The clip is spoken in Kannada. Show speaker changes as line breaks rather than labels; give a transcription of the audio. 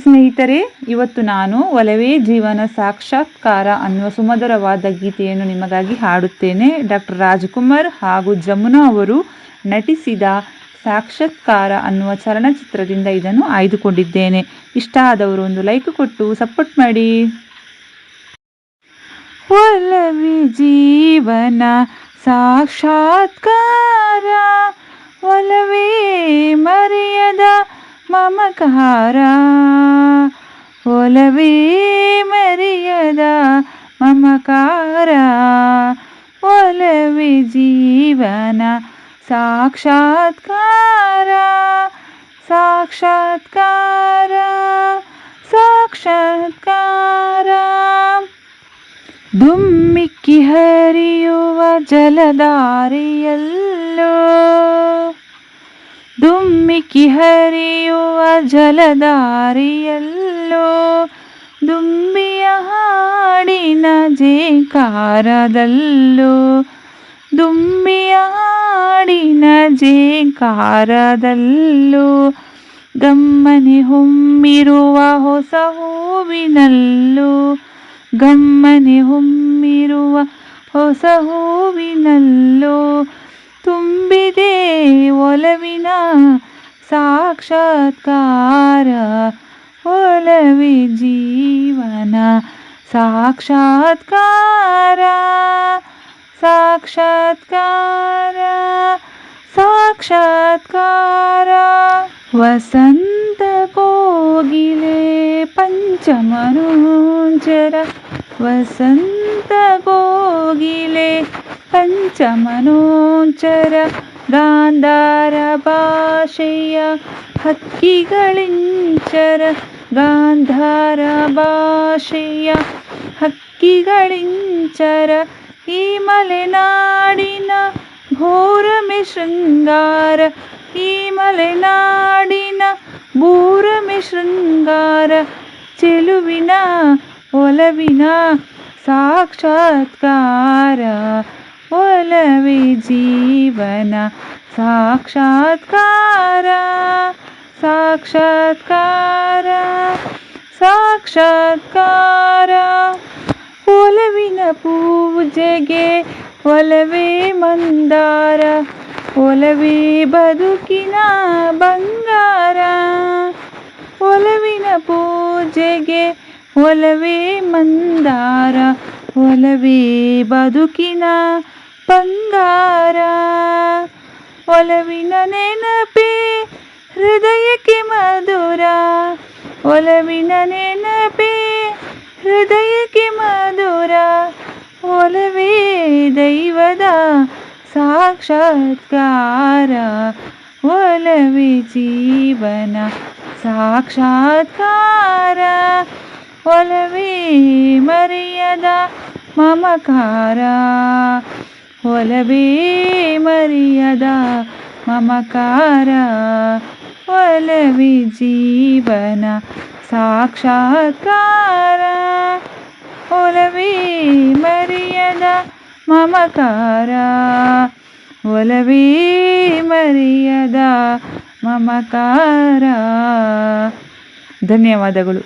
ಸ್ನೇಹಿತರೆ, ಇವತ್ತು ನಾನು ಒಲವೇ ಜೀವನ ಸಾಕ್ಷಾತ್ಕಾರ ಅನ್ನುವ ಸುಮಧುರವಾದ ಗೀತೆಯನ್ನು ನಿಮಗಾಗಿ ಹಾಡುತ್ತೇನೆ. ಡಾಕ್ಟರ್ ರಾಜ್ಕುಮಾರ್ ಹಾಗೂ ಜಮುನಾ ಅವರು ನಟಿಸಿದ ಸಾಕ್ಷಾತ್ಕಾರ ಅನ್ನುವ ಚಲನಚಿತ್ರದಿಂದ ಇದನ್ನು ಆಯ್ದುಕೊಂಡಿದ್ದೇನೆ. ಇಷ್ಟ ಆದವರು ಒಂದು ಲೈಕ್ ಕೊಟ್ಟು ಸಪೋರ್ಟ್ ಮಾಡಿ. ಒಲವೇ ಜೀವನ ಸಾಕ್ಷಾತ್ಕಾರ, ಒಲವೇ ಮರೆಯದ ಮಮಕಾರ, ಒಲವೇ ಮರೆಯದ ಮಮಕಾರ, ಒಲವೇ ಜೀವನ ಸಾಕ್ಷಾತ್ಕಾರ, ಸಾಕ್ಷಾತ್ಕಾರ, ಸಾಕ್ಷಾತ್ಕಾರ. ಧುಮ್ಮಿಕ್ಕಿ ಹರಿಯುವ ಜಲಧಾರೆಯಲ್ಲೋ, ಧುಮ್ಮಿಕ್ಕಿ ಹರಿಯುವ ಜಲಧಾರೆಯಲ್ಲೋ, ದುಂಬಿಯ ಹಾಡಿನ ಜೇಂಕಾರದಲ್ಲೋ, ದುಂಬಿಯ ಹಾಡಿನ ಜೇಂಕಾರದಲ್ಲೋ, ಗಮ್ಮನೆ ಹೊಮ್ಮಿರುವ ಹೊಸ ಹೂವಿನಲ್ಲೋ, ಗಮ್ಮನೆ ಹೊಮ್ಮಿರುವ ಹೊಸ ಹೂವಿನಲ್ಲೋ, ತುಂಬಿದೆ ಒಲವಿನ ಸಾಕ್ಷಾತ್ಕಾರ, ಒಲವೇ ಜೀವನ ಸಾಕ್ಷಾತ್ಕಾರ, ಸಾಕ್ಷಾತ್ಕಾರ, ಸಾಕ್ಷಾತ್ಕಾರ. ವಸಂತ ಕೋಗಿಲೆ ಪಂಚಮನೋಂಚರ, ವಸಂತ ಕೋಗಿಲೆ ಪಂಚಮನೋಂಚರ, ಗಾಂಧಾರ ಭಾಷೆಯ ಹಕ್ಕಿಗಳಿಂಚರ, ಗಾಂಧಾರ ಭಾಷೆಯ ಹಕ್ಕಿಗಳಿಂಚರ, ಈ ಮಲೆನಾಡಿನ ಭೂರಮೆ ಶೃಂಗಾರ, ಈ ಮಲೆನಾಡಿನ ಭೂರಮೆ ಶೃಂಗಾರ, ಚೆಲುವಿನ ಒಲವಿನ ಸಾಕ್ಷಾತ್ಕಾರ, ಒಲವೇ ಜೀವನ ಸಾಕ್ಷಾತ್ಕಾರ, ಸಾಕ್ಷಾತ್ಕಾರ, ಸಾಕ್ಷಾತ್ಕಾರ. ಒಲವಿನ ಪೂಜೆಗೆ ಒಲವೇ ಮಂದಾರ, ಒಲವೇ ಬದುಕಿನ ಬಂಗಾರ, ಒಲವಿನ ಪೂಜೆಗೆ ಒಲವೇ ಮಂದಾರ, ಒಲವೇ ಬದುಕಿನ ಬಂಗಾರ, ಒಲವಿನ ನೆನಪೇ ಹೃದಯಕ್ಕೆ ಮಧುರ, ಒಲವಿನ ನೆನಪೇ ಹೃದಯಕ್ಕೆ ಮಧುರ, ಒಲವೇ ದೈವದ ಸಾಕ್ಷಾತ್ಕಾರ, ಒಲವೇ ಜೀವನ ಸಾಕ್ಷಾತ್ಕಾರ, ಒಲವೇ ಮರೆಯದ ಮಮಕಾರ, ಒಲವೇ ಮರೆಯದ ಮಮಕಾರ, ಒಲವೇ ಜೀವನ ಸಾಕ್ಷಾತ್ಕಾರ, ಒಲವೇ ಮರೆಯದ ಮಮಕಾರ, ಒಲವೇ ಮರೆಯದ ಮಮಕಾರ. ಧನ್ಯವಾದಗಳು.